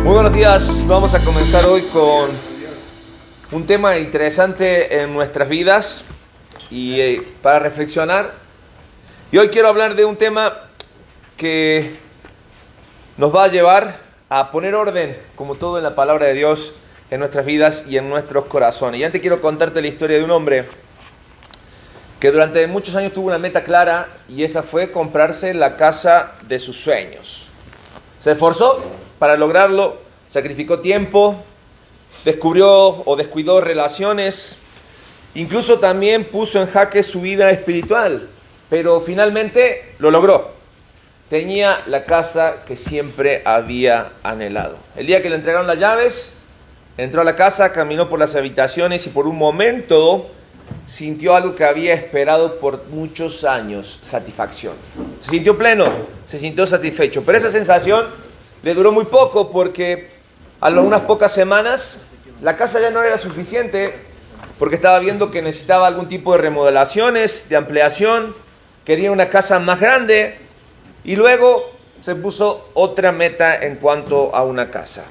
Muy buenos días, vamos a comenzar hoy con un tema interesante en nuestras vidas y para reflexionar. Y hoy quiero hablar de un tema que nos va a llevar a poner orden, como todo en la palabra de Dios, en nuestras vidas y en nuestros corazones. Y antes quiero contarte la historia de un hombre que durante muchos años tuvo una meta clara y esa fue comprarse la casa de sus sueños. Se esforzó para lograrlo, sacrificó tiempo, descubrió o descuidó relaciones, incluso también puso en jaque su vida espiritual, pero finalmente lo logró. Tenía la casa que siempre había anhelado. El día que le entregaron las llaves, entró a la casa, caminó por las habitaciones y por un momento sintió algo que había esperado por muchos años: satisfacción. Se sintió pleno, se sintió satisfecho, pero esa sensación le duró muy poco porque a unas pocas semanas la casa ya no era suficiente, porque estaba viendo que necesitaba algún tipo de remodelaciones, de ampliación, quería una casa más grande y luego se puso otra meta en cuanto a una casa.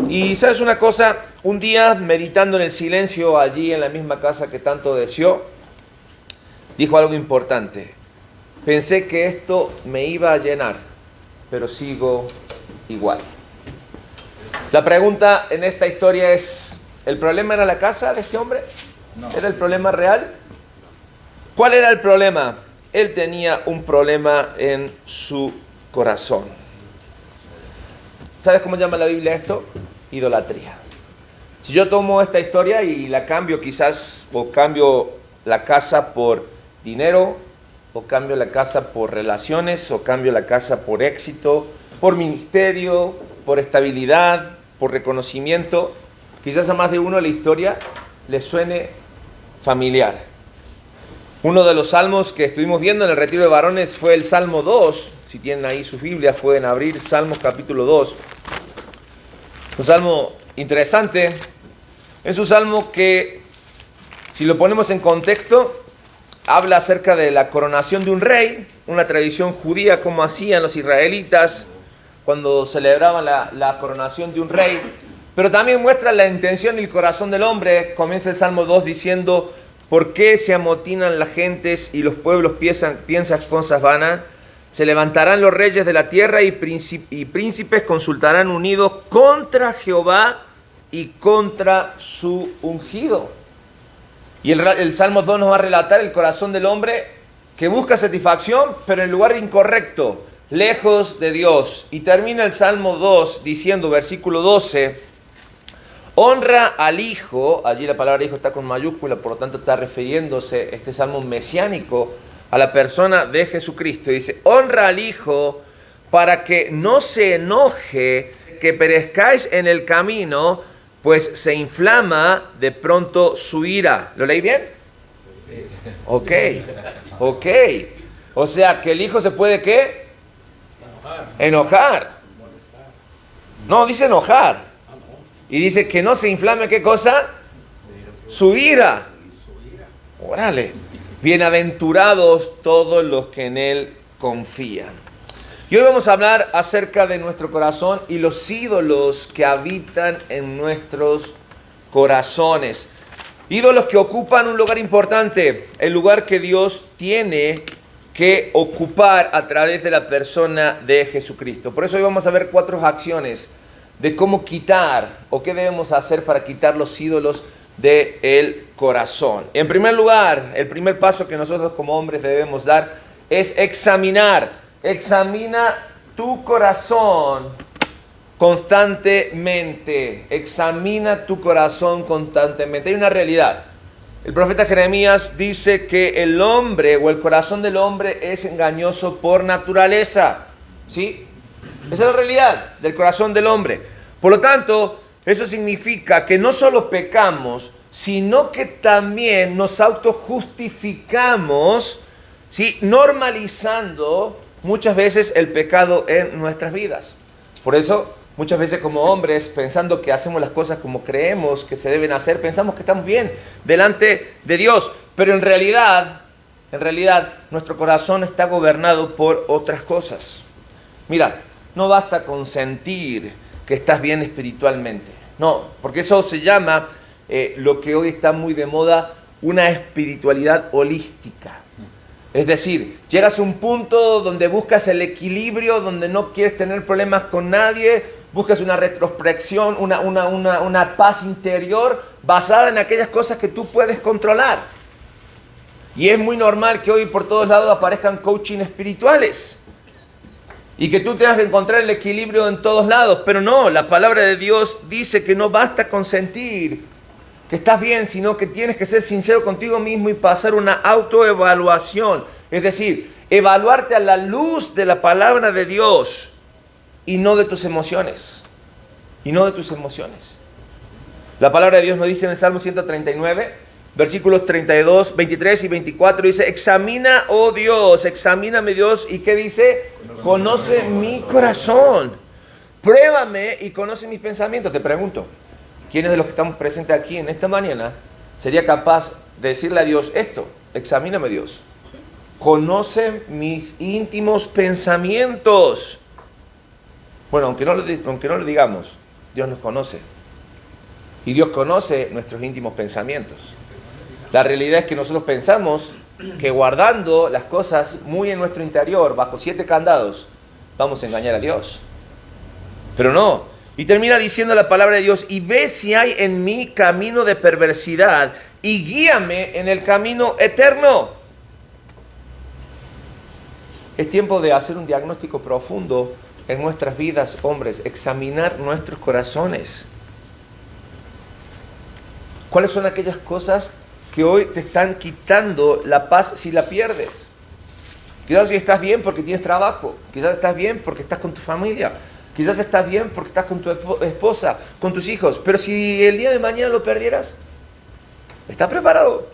Y ¿sabes una cosa? Un día, meditando en el silencio allí en la misma casa que tanto deseó, dijo algo importante: pensé que esto me iba a llenar, pero sigo igual. La pregunta en esta historia es: ¿el problema era la casa de este hombre? No. ¿Era el problema real? ¿Cuál era el problema? Él tenía un problema en su corazón. ¿Sabes cómo llama la Biblia esto? Idolatría. Si yo tomo esta historia y la cambio quizás, o cambio la casa por dinero, o cambio la casa por relaciones, o cambio la casa por éxito, por ministerio, por estabilidad, por reconocimiento, quizás a más de uno la historia le suene familiar. Uno de los salmos que estuvimos viendo en el retiro de varones fue el Salmo 2. Si tienen ahí sus Biblias pueden abrir Salmos capítulo 2. Un salmo interesante. Es un salmo que, si lo ponemos en contexto, habla acerca de la coronación de un rey, una tradición judía, como hacían los israelitas cuando celebraban la coronación de un rey, pero también muestra la intención y el corazón del hombre. Comienza el Salmo 2 diciendo: ¿por qué se amotinan las gentes y los pueblos piensan cosas vanas? Se levantarán los reyes de la tierra y príncipes consultarán unidos contra Jehová y contra su ungido. Y el Salmo 2 nos va a relatar el corazón del hombre que busca satisfacción, pero en el lugar incorrecto, lejos de Dios. Y termina el Salmo 2 diciendo, versículo 12, honra al Hijo. Allí la palabra Hijo está con mayúscula, por lo tanto está refiriéndose este salmo mesiánico a la persona de Jesucristo. Y dice: honra al Hijo para que no se enoje, que perezcáis en el camino, pues se inflama de pronto su ira. ¿Lo leí bien? Ok. O sea, que el Hijo se puede, ¿qué? Enojar. No, dice enojar. Y dice que no se inflame, ¿qué cosa? Su ira. Órale. Bienaventurados todos los que en Él confían. Y hoy vamos a hablar acerca de nuestro corazón y los ídolos que habitan en nuestros corazones. Ídolos que ocupan un lugar importante, el lugar que Dios tiene que ocupar a través de la persona de Jesucristo. Por eso hoy vamos a ver 4 acciones de cómo quitar o qué debemos hacer para quitar los ídolos del corazón. En primer lugar, el primer paso que nosotros como hombres debemos dar es examinar. Examina tu corazón constantemente. Examina tu corazón constantemente. Hay una realidad. El profeta Jeremías dice que el hombre o el corazón del hombre es engañoso por naturaleza. ¿Sí? Esa es la realidad del corazón del hombre. Por lo tanto, eso significa que no solo pecamos, sino que también nos autojustificamos, ¿sí? Normalizando muchas veces el pecado en nuestras vidas. Por eso, muchas veces como hombres, pensando que hacemos las cosas como creemos que se deben hacer, pensamos que estamos bien delante de Dios. Pero en realidad, nuestro corazón está gobernado por otras cosas. Mira, no basta con sentir que estás bien espiritualmente. No, porque eso se llama, lo que hoy está muy de moda, una espiritualidad holística. Es decir, llegas a un punto donde buscas el equilibrio, donde no quieres tener problemas con nadie, buscas una retrospección, una paz interior basada en aquellas cosas que tú puedes controlar. Y es muy normal que hoy por todos lados aparezcan coaching espirituales y que tú tengas que encontrar el equilibrio en todos lados. Pero no, la palabra de Dios dice que no basta con sentir que estás bien, sino que tienes que ser sincero contigo mismo y pasar una autoevaluación. Es decir, evaluarte a la luz de la palabra de Dios y no de tus emociones. Y no de tus emociones. La palabra de Dios nos dice en el Salmo 139, versículos 32, 23 y 24, dice: examina, oh Dios, examíname, Dios, ¿y qué dice? Conoce mi corazón, pruébame y conoce mis pensamientos. Te pregunto, ¿quiénes de los que estamos presentes aquí en esta mañana sería capaz de decirle a Dios esto? Examíname, Dios, conoce mis íntimos pensamientos. Bueno, aunque no lo digamos, Dios nos conoce. Y Dios conoce nuestros íntimos pensamientos. La realidad es que nosotros pensamos que guardando las cosas muy en nuestro interior, bajo 7 candados, vamos a engañar a Dios. Pero no. Y termina diciendo la palabra de Dios: y ve si hay en mí camino de perversidad y guíame en el camino eterno. Es tiempo de hacer un diagnóstico profundo en nuestras vidas, hombres, examinar nuestros corazones. ¿Cuáles son aquellas cosas que hoy te están quitando la paz si la pierdes? Quizás si estás bien porque tienes trabajo, quizás estás bien porque estás con tu familia, quizás estás bien porque estás con tu esposa, con tus hijos, pero si el día de mañana lo perdieras, ¿estás preparado?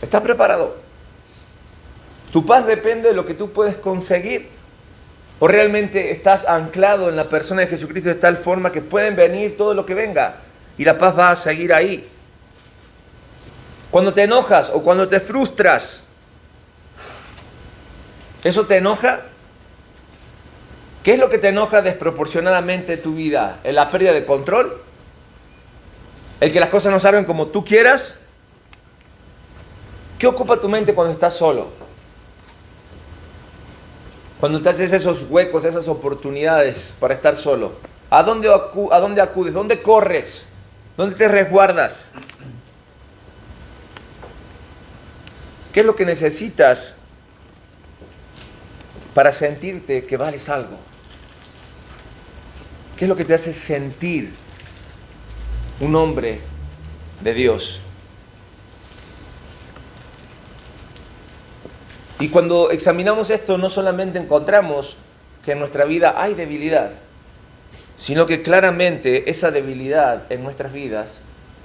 ¿Estás preparado? ¿Tu paz depende de lo que tú puedes conseguir? ¿O realmente estás anclado en la persona de Jesucristo de tal forma que pueden venir todo lo que venga y la paz va a seguir ahí? Cuando te enojas o cuando te frustras, ¿eso te enoja? ¿Qué es lo que te enoja desproporcionadamente tu vida? ¿La pérdida de control? ¿El que las cosas no salgan como tú quieras? ¿Qué ocupa tu mente cuando estás solo? Cuando te haces esos huecos, esas oportunidades para estar solo. ¿A dónde acudes? ¿Dónde corres? ¿Dónde te resguardas? ¿Qué es lo que necesitas para sentirte que vales algo? ¿Qué es lo que te hace sentir un hombre de Dios? Y cuando examinamos esto, no solamente encontramos que en nuestra vida hay debilidad, sino que claramente esa debilidad en nuestras vidas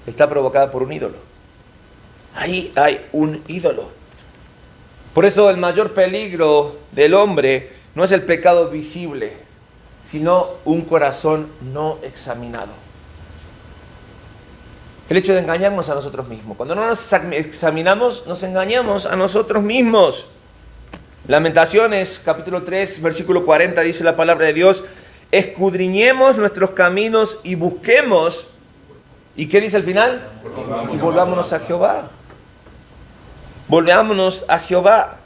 está provocada por un ídolo. Ahí hay un ídolo. Por eso el mayor peligro del hombre no es el pecado visible, sino un corazón no examinado. El hecho de engañarnos a nosotros mismos. Cuando no nos examinamos, nos engañamos a nosotros mismos. Lamentaciones, capítulo 3, versículo 40, dice la palabra de Dios: escudriñemos nuestros caminos y busquemos. ¿Y qué dice al final? Y volvámonos a Jehová. Volvámonos a Jehová.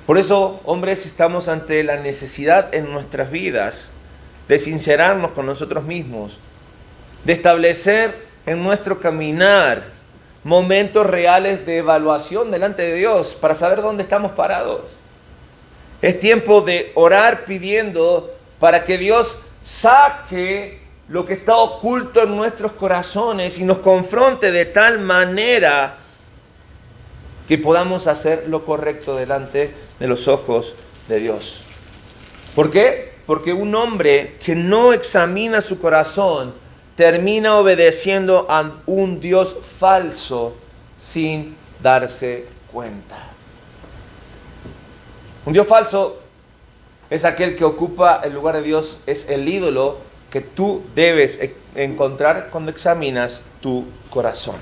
Por eso, hombres, estamos ante la necesidad en nuestras vidas de sincerarnos con nosotros mismos, de establecer en nuestro caminar momentos reales de evaluación delante de Dios para saber dónde estamos parados. Es tiempo de orar pidiendo para que Dios saque lo que está oculto en nuestros corazones y nos confronte de tal manera que podamos hacer lo correcto delante de los ojos de Dios. ¿Por qué? Porque un hombre que no examina su corazón termina obedeciendo a un Dios falso sin darse cuenta. Un Dios falso es aquel que ocupa el lugar de Dios, es el ídolo que tú debes encontrar cuando examinas tu corazón.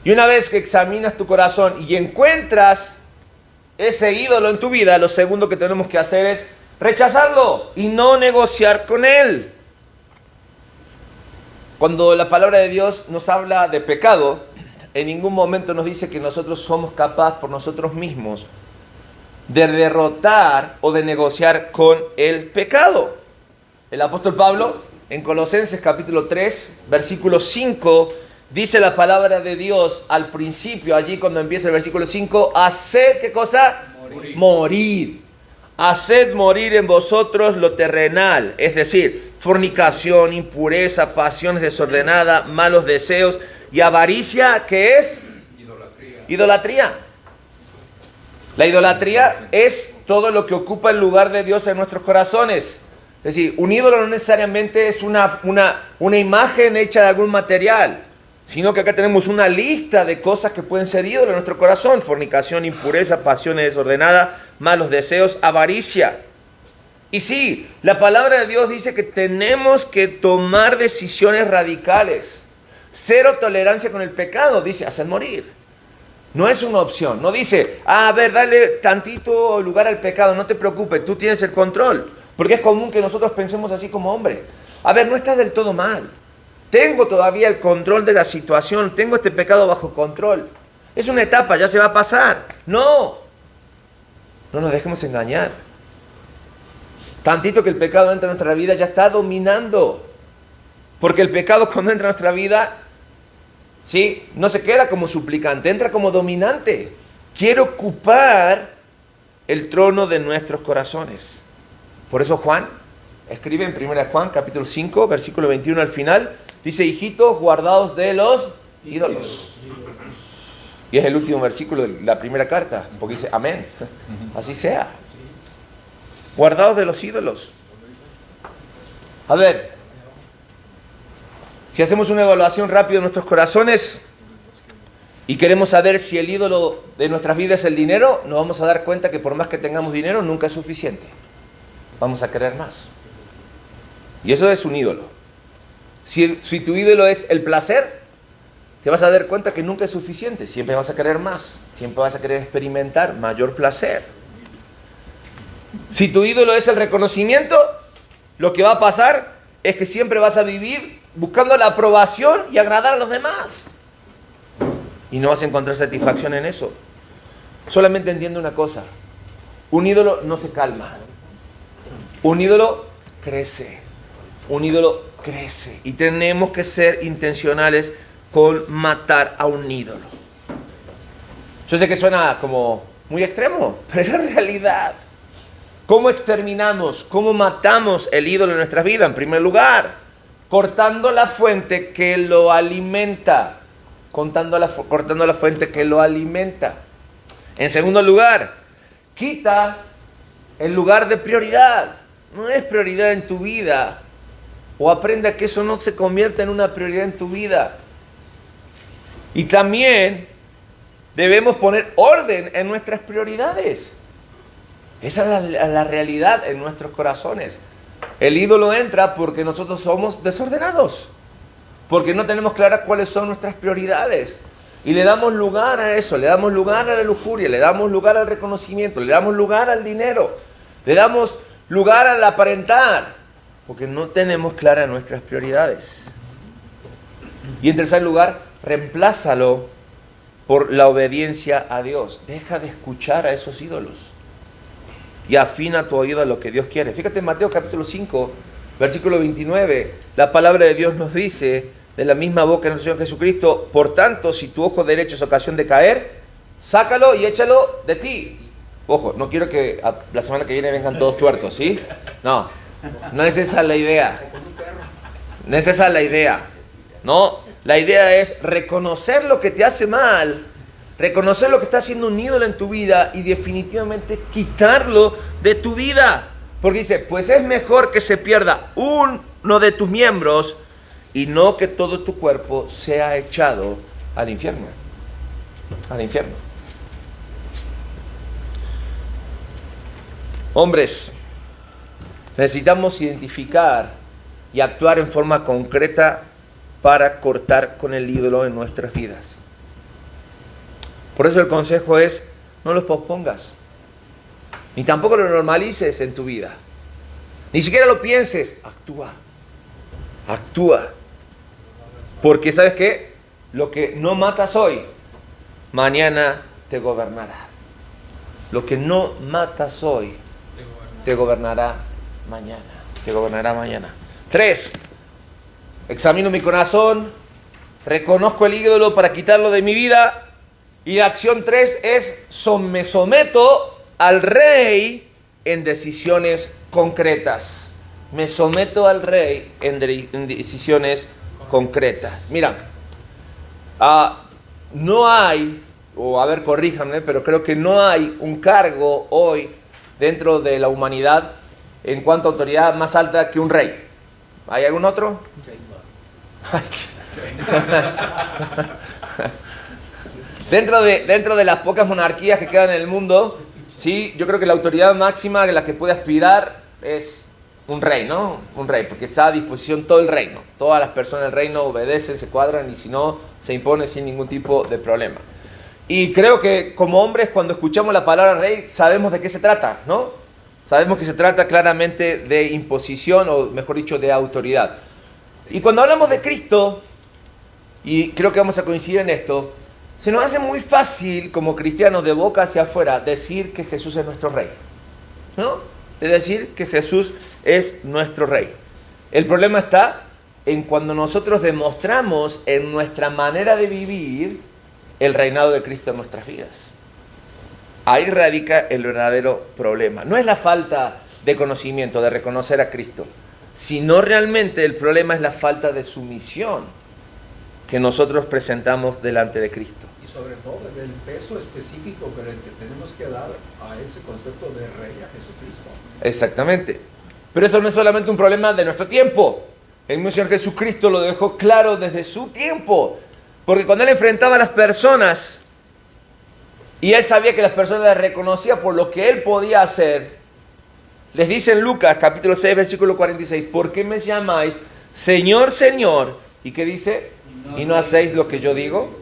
Y una vez que examinas tu corazón y encuentras ese ídolo en tu vida, lo segundo que tenemos que hacer es rechazarlo y no negociar con él. Cuando la palabra de Dios nos habla de pecado, en ningún momento nos dice que nosotros somos capaces por nosotros mismos de derrotar o de negociar con el pecado. El apóstol Pablo, en Colosenses capítulo 3, versículo 5, dice la palabra de Dios al principio, allí cuando empieza el versículo 5, haced, ¿qué cosa? Morir. Haced morir en vosotros lo terrenal, es decir, fornicación, impureza, pasiones desordenadas, malos deseos y avaricia, ¿qué es? Idolatría. La idolatría es todo lo que ocupa el lugar de Dios en nuestros corazones. Es decir, un ídolo no necesariamente es una imagen hecha de algún material, sino que acá tenemos una lista de cosas que pueden ser ídolos en nuestro corazón: fornicación, impureza, pasiones desordenadas, malos deseos, avaricia. Y sí, la palabra de Dios dice que tenemos que tomar decisiones radicales. Cero tolerancia con el pecado, dice, hacer morir. No es una opción, no dice, a ver, dale tantito lugar al pecado, no te preocupes, tú tienes el control. Porque es común que nosotros pensemos así como hombres. A ver, no estás del todo mal. Tengo todavía el control de la situación, tengo este pecado bajo control. Es una etapa, ya se va a pasar. No nos dejemos engañar. Tantito que el pecado entra en nuestra vida, ya está dominando. Porque el pecado cuando entra en nuestra vida, ¿sí?, no se queda como suplicante, entra como dominante. Quiere ocupar el trono de nuestros corazones. Por eso Juan escribe en 1 Juan capítulo 5, versículo 21 al final, dice, hijitos, guardaos de los ídolos. Y es el último versículo de la primera carta, porque dice, amén. Así sea. Guardaos de los ídolos. A ver, si hacemos una evaluación rápida de nuestros corazones y queremos saber si el ídolo de nuestras vidas es el dinero, nos vamos a dar cuenta que por más que tengamos dinero, nunca es suficiente. Vamos a querer más. Y eso es un ídolo. Si tu ídolo es el placer, te vas a dar cuenta que nunca es suficiente. Siempre vas a querer más. Siempre vas a querer experimentar mayor placer. Si tu ídolo es el reconocimiento, lo que va a pasar es que siempre vas a vivir buscando la aprobación y agradar a los demás. Y no vas a encontrar satisfacción en eso. Solamente entiende una cosa. Un ídolo no se calma. Un ídolo crece. Un ídolo crece. Y tenemos que ser intencionales con matar a un ídolo. Yo sé que suena como muy extremo, pero es la realidad. ¿Cómo exterminamos? ¿Cómo matamos el ídolo en nuestras vidas? En primer lugar, cortando la fuente que lo alimenta. Cortando la fuente que lo alimenta. En segundo lugar, quita el lugar de prioridad. No es prioridad en tu vida. O aprende a que eso no se convierta en una prioridad en tu vida. Y también debemos poner orden en nuestras prioridades. Esa es la realidad en nuestros corazones. El ídolo entra porque nosotros somos desordenados. Porque no tenemos claras cuáles son nuestras prioridades. Y le damos lugar a eso, le damos lugar a la lujuria, le damos lugar al reconocimiento, le damos lugar al dinero, le damos lugar al aparentar. Porque no tenemos claras nuestras prioridades. Y en tercer lugar, reemplázalo por la obediencia a Dios. Deja de escuchar a esos ídolos. Y afina tu oído a lo que Dios quiere. Fíjate en Mateo capítulo 5, versículo 29. La palabra de Dios nos dice, de la misma boca de nuestro Señor Jesucristo, por tanto, si tu ojo derecho es ocasión de caer, sácalo y échalo de ti. Ojo, no quiero que la semana que viene vengan todos tuertos, ¿sí? No es esa la idea. No es esa la idea. No, la idea es reconocer lo que te hace mal, reconocer lo que está haciendo un ídolo en tu vida y definitivamente quitarlo de tu vida. Porque dice, pues es mejor que se pierda uno de tus miembros y no que todo tu cuerpo sea echado al infierno. Al infierno. Hombres, necesitamos identificar y actuar en forma concreta para cortar con el ídolo en nuestras vidas. Por eso el consejo es, no los pospongas, ni tampoco lo normalices en tu vida. Ni siquiera lo pienses. Actúa. Actúa. Porque ¿sabes qué? Lo que no matas hoy, mañana te gobernará. Lo que no matas hoy, te gobernará mañana. Te gobernará mañana. 3. Examino mi corazón. Reconozco el ídolo para quitarlo de mi vida. Y la acción 3 es me someto al rey en decisiones concretas. Me someto al rey en decisiones concretas. Mira, no hay, o a ver, corríjanme, pero creo que no hay un cargo hoy dentro de la humanidad en cuanto a autoridad más alta que un rey. ¿Hay algún otro? Dentro de las pocas monarquías que quedan en el mundo, sí, yo creo que la autoridad máxima a la que puede aspirar es un rey, ¿no? Un rey, porque está a disposición todo el reino. Todas las personas del reino obedecen, se cuadran y si no, se impone sin ningún tipo de problema. Y creo que como hombres, cuando escuchamos la palabra rey, sabemos de qué se trata, ¿no? Sabemos que se trata claramente de imposición, o mejor dicho, de autoridad. Y cuando hablamos de Cristo, y creo que vamos a coincidir en esto, se nos hace muy fácil como cristianos de boca hacia afuera decir que Jesús es nuestro rey, ¿no? De decir que Jesús es nuestro rey. El problema está en cuando nosotros demostramos en nuestra manera de vivir el reinado de Cristo en nuestras vidas. Ahí radica el verdadero problema. No es la falta de conocimiento, de reconocer a Cristo, sino realmente el problema es la falta de sumisión que nosotros presentamos delante de Cristo. Y sobre todo el peso específico que tenemos que dar a ese concepto de rey, a Jesucristo. Exactamente. Pero eso no es solamente un problema de nuestro tiempo. El mismo Señor Jesucristo lo dejó claro desde su tiempo. Porque cuando Él enfrentaba a las personas, y Él sabía que las personas las reconocían por lo que Él podía hacer, les dice en Lucas capítulo 6, versículo 46, ¿por qué me llamáis Señor, Señor? ¿Y qué dice? ¿Y no hacéis lo que yo digo?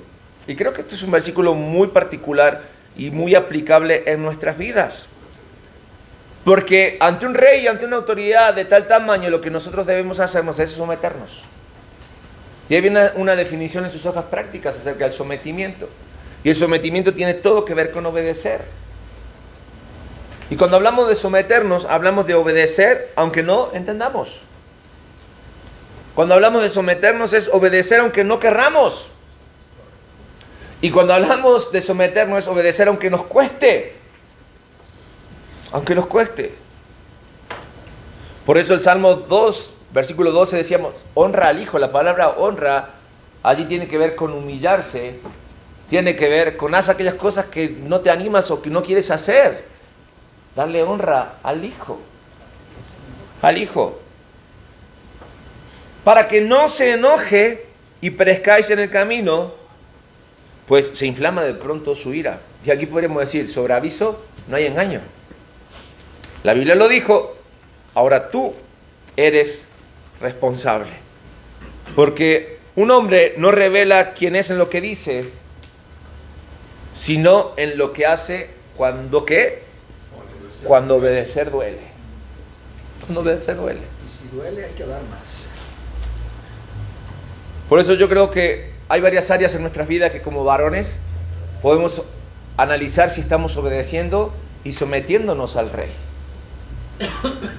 Y creo que esto es un versículo muy particular y muy aplicable en nuestras vidas. Porque ante un rey y ante una autoridad de tal tamaño, lo que nosotros debemos hacer es someternos. Y ahí viene una definición en sus hojas prácticas acerca del sometimiento. Y el sometimiento tiene todo que ver con obedecer. Y cuando hablamos de someternos, hablamos de obedecer aunque no entendamos. Cuando hablamos de someternos es obedecer aunque no querramos. Y cuando hablamos de someternos es obedecer aunque nos cueste. Aunque nos cueste. Por eso el Salmo 2, versículo 12 decíamos, honra al Hijo. La palabra honra allí tiene que ver con humillarse. Tiene que ver con hacer aquellas cosas que no te animas o que no quieres hacer. Darle honra al Hijo. Al Hijo. Para que no se enoje y perezcáis en el camino, pues se inflama de pronto su ira. Y aquí podríamos decir, sobre aviso no hay engaño. La Biblia lo dijo, ahora tú eres responsable. Porque un hombre no revela quién es en lo que dice, sino en lo que hace cuando ¿qué? Cuando obedecer duele. Cuando obedecer duele. Y si duele hay que dar más. Por eso yo creo que hay varias áreas en nuestras vidas que como varones podemos analizar si estamos obedeciendo y sometiéndonos al Rey.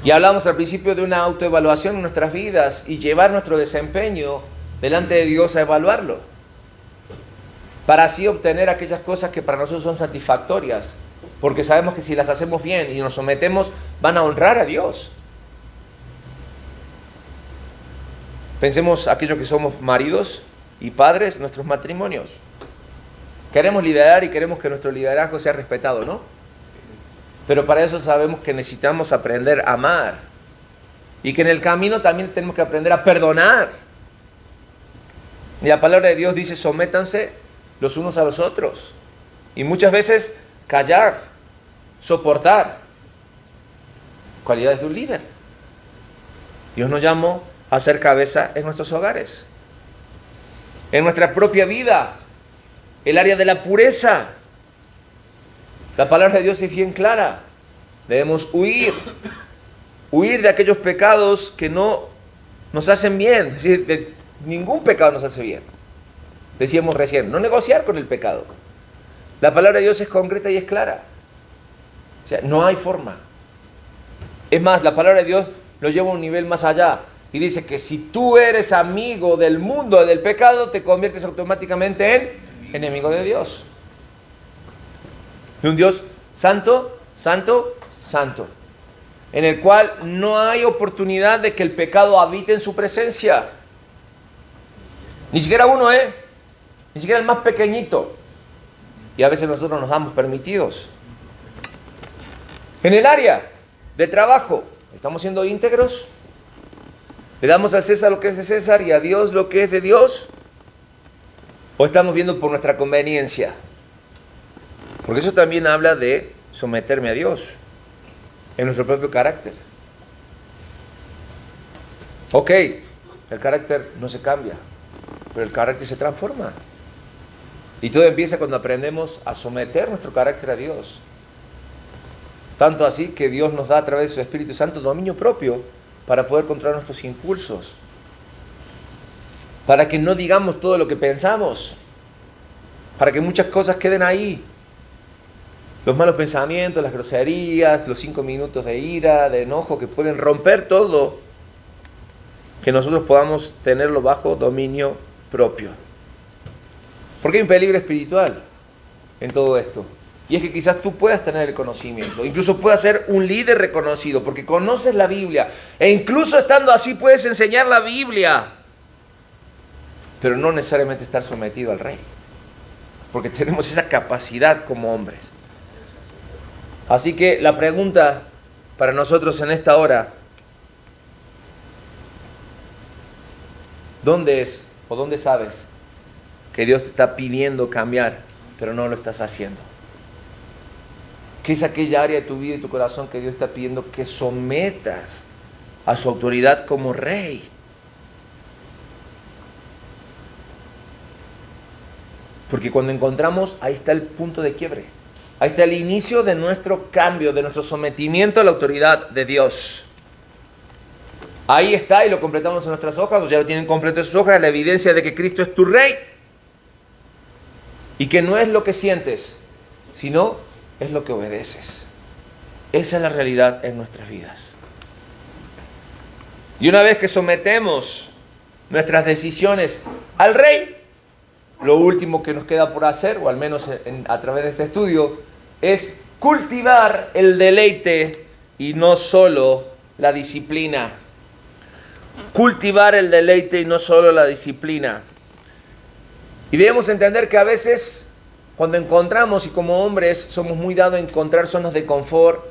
Y hablamos al principio de una autoevaluación en nuestras vidas y llevar nuestro desempeño delante de Dios a evaluarlo. Para así obtener aquellas cosas que para nosotros son satisfactorias. Porque sabemos que si las hacemos bien y nos sometemos, van a honrar a Dios. Pensemos aquellos que somos maridos y padres, nuestros matrimonios. Queremos liderar y queremos que nuestro liderazgo sea respetado, ¿no? Pero para eso sabemos que necesitamos aprender a amar. Y que en el camino también tenemos que aprender a perdonar. Y la palabra de Dios dice, sométanse los unos a los otros. Y muchas veces callar, soportar. Cualidades de un líder. Dios nos llamó a ser cabeza en nuestros hogares. En nuestra propia vida. El área de la pureza. La palabra de Dios es bien clara. Debemos huir huir de aquellos pecados que no nos hacen bien. Es decir, ningún pecado nos hace bien. Decíamos recién, no negociar con el pecado. La palabra de Dios es concreta y es clara. O sea, no hay forma. Es más, la palabra de Dios lo lleva a un nivel más allá. Y dice que si tú eres amigo del mundo, del pecado, te conviertes automáticamente en enemigo de Dios. De un Dios santo, santo, santo. En el cual no hay oportunidad de que el pecado habite en su presencia. Ni siquiera uno, ni siquiera el más pequeñito. Y a veces nosotros nos damos permitidos. En el área de trabajo, ¿estamos siendo íntegros? ¿Le damos al César lo que es de César y a Dios lo que es de Dios? ¿O estamos viendo por nuestra conveniencia? Porque eso también habla de someterme a Dios en nuestro propio carácter. Ok, el carácter no se cambia, pero el carácter se transforma. Y todo empieza cuando aprendemos a someter nuestro carácter a Dios. Tanto así que Dios nos da a través de su Espíritu Santo dominio propio para poder controlar nuestros impulsos. Para que no digamos todo lo que pensamos. Para que muchas cosas queden ahí. Los malos pensamientos, las groserías, los 5 minutos de ira, de enojo que pueden romper todo. Que nosotros podamos tenerlo bajo dominio propio. Porque hay un peligro espiritual en todo esto. Y es que quizás tú puedas tener el conocimiento, incluso puedas ser un líder reconocido, porque conoces la Biblia, e incluso estando así puedes enseñar la Biblia, pero no necesariamente estar sometido al rey, porque tenemos esa capacidad como hombres. Así que la pregunta para nosotros en esta hora, ¿dónde es o dónde sabes que Dios te está pidiendo cambiar, pero no lo estás haciendo? ¿Qué es aquella área de tu vida y tu corazón que Dios está pidiendo que sometas a su autoridad como rey? Porque cuando encontramos, ahí está el punto de quiebre. Ahí está el inicio de nuestro cambio, de nuestro sometimiento a la autoridad de Dios. Ahí está, y lo completamos en nuestras hojas, o ya lo tienen completo en sus hojas, la evidencia de que Cristo es tu rey. Y que no es lo que sientes, sino es lo que obedeces. Esa es la realidad en nuestras vidas. Y una vez que sometemos nuestras decisiones al rey, lo último que nos queda por hacer, o al menos a través de este estudio, es cultivar el deleite y no solo la disciplina. Cultivar el deleite y no solo la disciplina. Y debemos entender que a veces, cuando encontramos, y como hombres somos muy dados a encontrar zonas de confort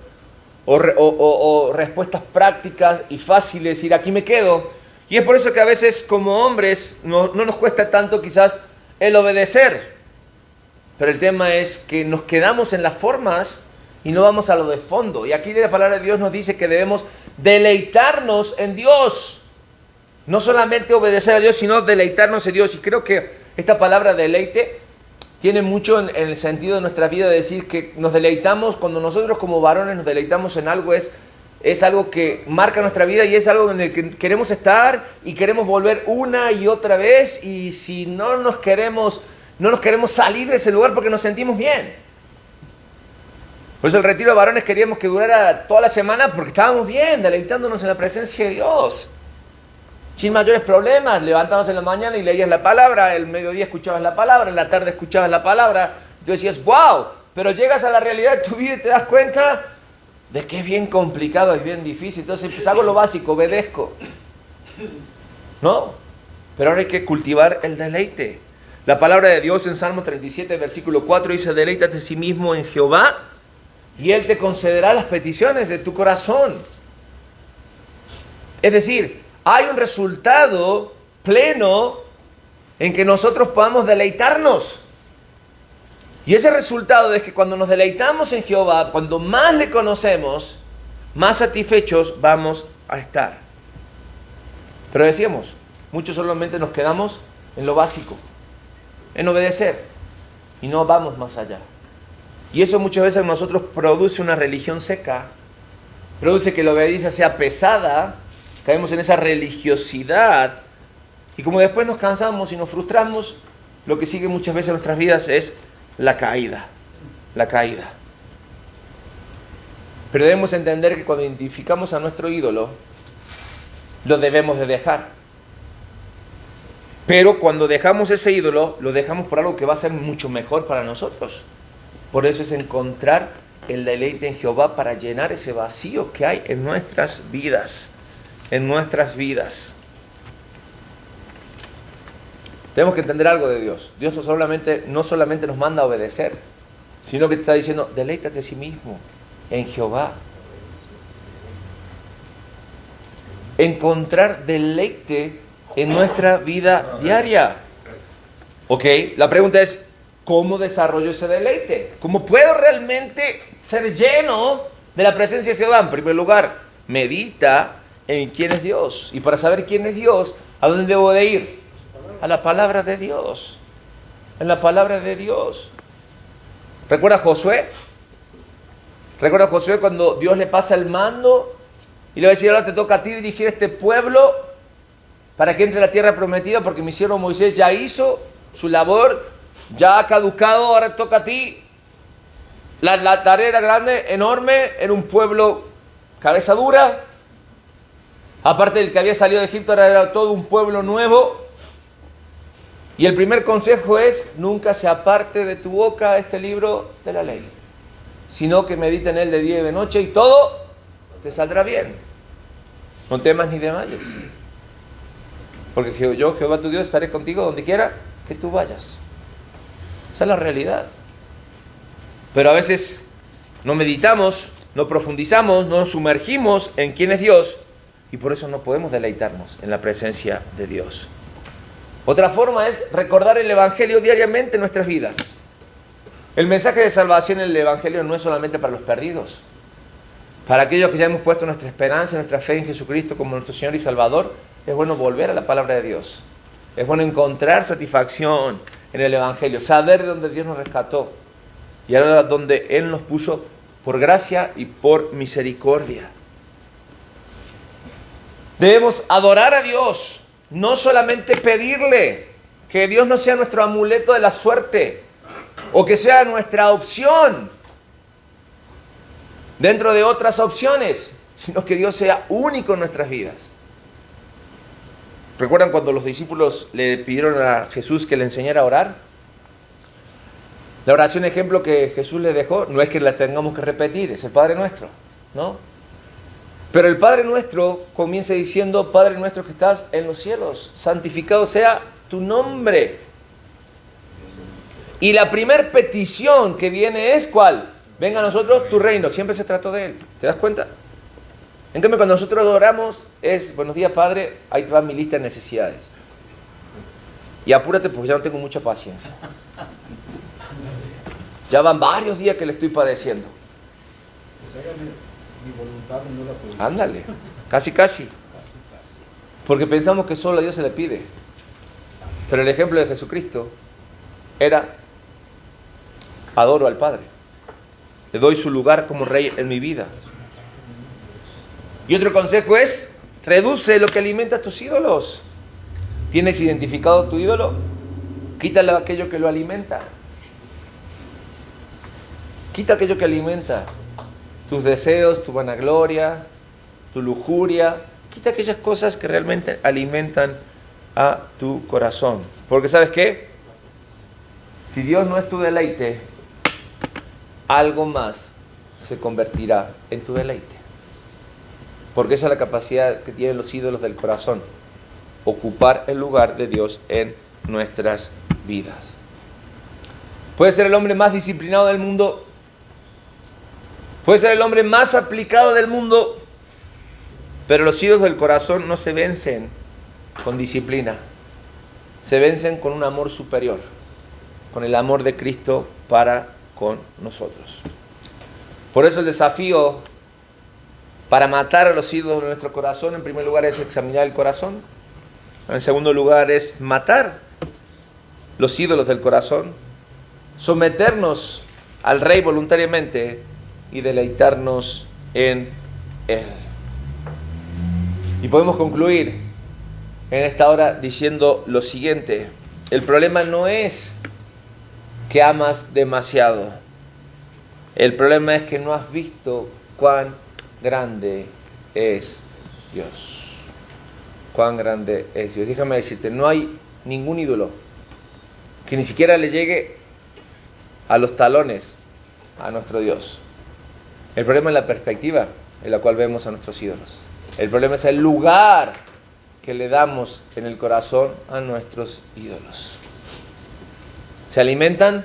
o respuestas prácticas y fáciles, ir aquí me quedo. Y es por eso que a veces como hombres no nos cuesta tanto quizás el obedecer. Pero el tema es que nos quedamos en las formas y no vamos a lo de fondo. Y aquí la palabra de Dios nos dice que debemos deleitarnos en Dios. No solamente obedecer a Dios, sino deleitarnos en Dios. Y creo que esta palabra deleite tiene mucho en el sentido de nuestra vida, de decir que nos deleitamos, cuando nosotros como varones nos deleitamos en algo, es algo que marca nuestra vida y es algo en el que queremos estar y queremos volver una y otra vez, y si no nos queremos salir de ese lugar porque nos sentimos bien. Por eso el retiro de varones queríamos que durara toda la semana, porque estábamos bien, deleitándonos en la presencia de Dios. Sin mayores problemas, levantabas en la mañana y leías la palabra, el mediodía escuchabas la palabra, en la tarde escuchabas la palabra, tú decías, wow, pero llegas a la realidad de tu vida y te das cuenta de que es bien complicado, es bien difícil. Entonces pues, hago lo básico, obedezco. No, pero ahora hay que cultivar el deleite. La palabra de Dios en Salmo 37, versículo 4 dice, deleítate a sí mismo en Jehová y Él te concederá las peticiones de tu corazón. Es decir, hay un resultado pleno en que nosotros podamos deleitarnos. Y ese resultado es que cuando nos deleitamos en Jehová, cuando más le conocemos, más satisfechos vamos a estar. Pero decíamos, muchos solamente nos quedamos en lo básico, en obedecer, y no vamos más allá. Y eso muchas veces en nosotros produce una religión seca, produce que la obediencia sea pesada, caemos en esa religiosidad, y como después nos cansamos y nos frustramos, lo que sigue muchas veces en nuestras vidas es la caída. La caída. Pero debemos entender que cuando identificamos a nuestro ídolo, lo debemos de dejar. Pero cuando dejamos ese ídolo, lo dejamos por algo que va a ser mucho mejor para nosotros. Por eso es encontrar el deleite en Jehová para llenar ese vacío que hay en nuestras vidas. En nuestras vidas. Tenemos que entender algo de Dios. Dios no solamente nos manda a obedecer, sino que te está diciendo, deleítate a sí mismo en Jehová. Encontrar deleite en nuestra vida diaria. Ok, la pregunta es, ¿cómo desarrollo ese deleite? ¿Cómo puedo realmente ser lleno de la presencia de Jehová? En primer lugar, medita en quién es Dios. Y para saber quién es Dios, ¿a dónde debo de ir? A la palabra de Dios. En la palabra de Dios. ¿Recuerda a Josué? ¿Recuerda a Josué cuando Dios le pasa el mando y le va a decir, ahora te toca a ti dirigir este pueblo para que entre a la tierra prometida, porque mi siervo Moisés ya hizo su labor, ya ha caducado, ahora toca a ti? La tarea era grande, enorme, era un pueblo cabeza dura. Aparte del que había salido de Egipto, ahora era todo un pueblo nuevo. Y el primer consejo es, nunca se aparte de tu boca este libro de la ley, sino que medita en él de día y de noche y todo te saldrá bien. No temas ni desmayes, porque yo, Jehová tu Dios, estaré contigo donde quiera que tú vayas. Esa es la realidad. Pero a veces no meditamos, no profundizamos, no nos sumergimos en quién es Dios, y por eso no podemos deleitarnos en la presencia de Dios. Otra forma es recordar el Evangelio diariamente en nuestras vidas. El mensaje de salvación en el Evangelio no es solamente para los perdidos. Para aquellos que ya hemos puesto nuestra esperanza, nuestra fe en Jesucristo como nuestro Señor y Salvador, es bueno volver a la palabra de Dios. Es bueno encontrar satisfacción en el Evangelio, saber de dónde Dios nos rescató y ahora donde Él nos puso por gracia y por misericordia. Debemos adorar a Dios. No solamente pedirle, que Dios no sea nuestro amuleto de la suerte o que sea nuestra opción dentro de otras opciones, sino que Dios sea único en nuestras vidas. ¿Recuerdan cuando los discípulos le pidieron a Jesús que le enseñara a orar? La oración ejemplo que Jesús les dejó no es que la tengamos que repetir, es el Padre Nuestro, ¿no? Pero el Padre Nuestro comienza diciendo, Padre Nuestro que estás en los cielos, santificado sea tu nombre. Y la primer petición que viene es, ¿cuál? Venga a nosotros tu reino. Siempre se trató de Él. ¿Te das cuenta? En cambio, cuando nosotros oramos es, buenos días, Padre, ahí te va mi lista de necesidades. Y apúrate porque ya no tengo mucha paciencia. Ya van varios días que le estoy padeciendo. Mi voluntad no la puedo. Ándale, casi. Porque pensamos que solo a Dios se le pide. Pero el ejemplo de Jesucristo era, adoro al Padre. Le doy su lugar como rey en mi vida. Y otro consejo es, reduce lo que alimenta a tus ídolos. ¿Tienes identificado tu ídolo? Quítale aquello que lo alimenta. Quita aquello que alimenta tus deseos, tu vanagloria, tu lujuria. Quita aquellas cosas que realmente alimentan a tu corazón. Porque ¿sabes qué? Si Dios no es tu deleite, algo más se convertirá en tu deleite. Porque esa es la capacidad que tienen los ídolos del corazón. Ocupar el lugar de Dios en nuestras vidas. Puede ser el hombre más disciplinado del mundo. Puede ser el hombre más aplicado del mundo, pero los ídolos del corazón no se vencen con disciplina. Se vencen con un amor superior, con el amor de Cristo para con nosotros. Por eso el desafío para matar a los ídolos de nuestro corazón, en primer lugar, es examinar el corazón. En segundo lugar, es matar los ídolos del corazón, someternos al Rey voluntariamente y deleitarnos en Él. Y podemos concluir en esta hora diciendo lo siguiente: el problema no es que amas demasiado, el problema es que no has visto cuán grande es Dios. Cuán grande es Dios. Déjame decirte, no hay ningún ídolo que ni siquiera le llegue a los talones a nuestro Dios. El problema es la perspectiva en la cual vemos a nuestros ídolos. El problema es el lugar que le damos en el corazón a nuestros ídolos. Se alimentan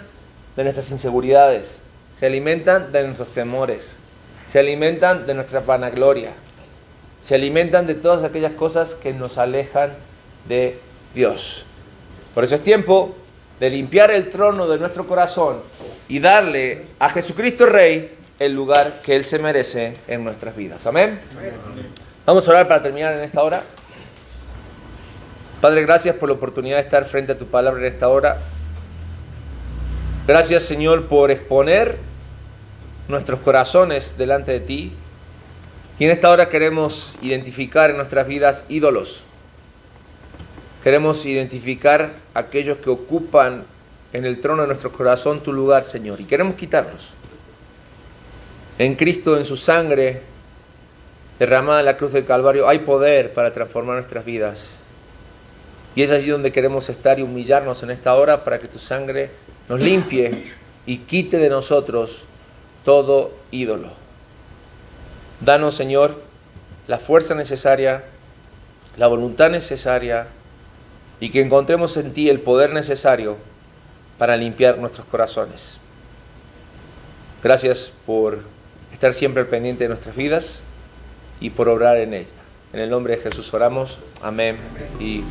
de nuestras inseguridades, se alimentan de nuestros temores, se alimentan de nuestra vanagloria, se alimentan de todas aquellas cosas que nos alejan de Dios. Por eso es tiempo de limpiar el trono de nuestro corazón y darle a Jesucristo Rey el lugar que Él se merece en nuestras vidas. Amén. Vamos a orar para terminar en esta hora. Padre, gracias por la oportunidad de estar frente a tu palabra en esta hora. Gracias, Señor, por exponer nuestros corazones delante de ti. Y en esta hora queremos identificar en nuestras vidas ídolos. Queremos identificar aquellos que ocupan en el trono de nuestro corazón tu lugar, Señor. Y queremos quitarlos. En Cristo, en su sangre derramada en la cruz del Calvario, hay poder para transformar nuestras vidas. Y es allí donde queremos estar y humillarnos en esta hora para que tu sangre nos limpie y quite de nosotros todo ídolo. Danos, Señor, la fuerza necesaria, la voluntad necesaria y que encontremos en ti el poder necesario para limpiar nuestros corazones. Gracias por estar siempre al pendiente de nuestras vidas y por obrar en ella. En el nombre de Jesús oramos. Amén y